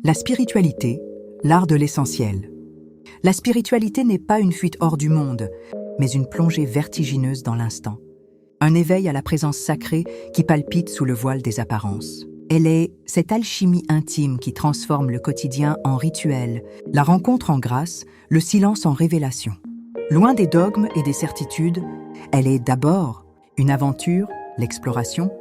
La spiritualité, l'art de l'essentiel. La spiritualité n'est pas une fuite hors du monde, mais une plongée vertigineuse dans l'instant. Un éveil à la présence sacrée qui palpite sous le voile des apparences. Elle est cette alchimie intime qui transforme le quotidien en rituel, la rencontre en grâce, le silence en révélation. Loin des dogmes et des certitudes, elle est d'abord une aventure, l'exploration,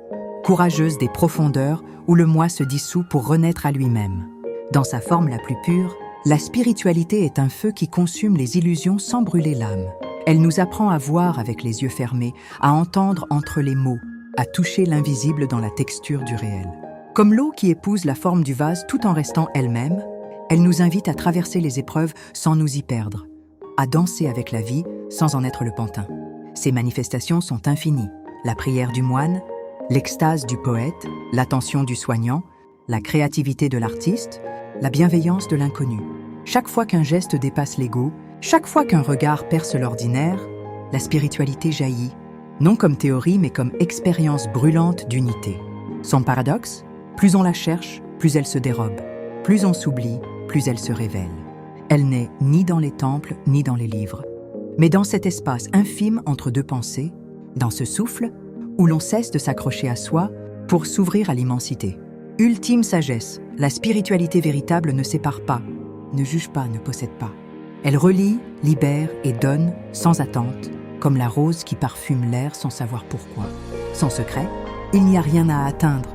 courageuse des profondeurs où le moi se dissout pour renaître à lui-même. Dans sa forme la plus pure, la spiritualité est un feu qui consume les illusions sans brûler l'âme. Elle nous apprend à voir avec les yeux fermés, à entendre entre les mots, à toucher l'invisible dans la texture du réel. Comme l'eau qui épouse la forme du vase tout en restant elle-même, elle nous invite à traverser les épreuves sans nous y perdre, à danser avec la vie sans en être le pantin. Ces manifestations sont infinies. La prière du moine, l'extase du poète, l'attention du soignant, la créativité de l'artiste, la bienveillance de l'inconnu. Chaque fois qu'un geste dépasse l'ego, chaque fois qu'un regard perce l'ordinaire, la spiritualité jaillit, non comme théorie mais comme expérience brûlante d'unité. Son paradoxe, plus on la cherche, plus elle se dérobe. Plus on s'oublie, plus elle se révèle. Elle n'est ni dans les temples, ni dans les livres, mais dans cet espace infime entre deux pensées, dans ce souffle où l'on cesse de s'accrocher à soi pour s'ouvrir à l'immensité. Ultime sagesse, la spiritualité véritable ne sépare pas, ne juge pas, ne possède pas. Elle relie, libère et donne sans attente, comme la rose qui parfume l'air sans savoir pourquoi. Sans secret, il n'y a rien à atteindre,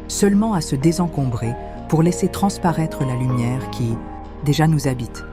seulement à se désencombrer pour laisser transparaître la lumière qui, déjà nous habite.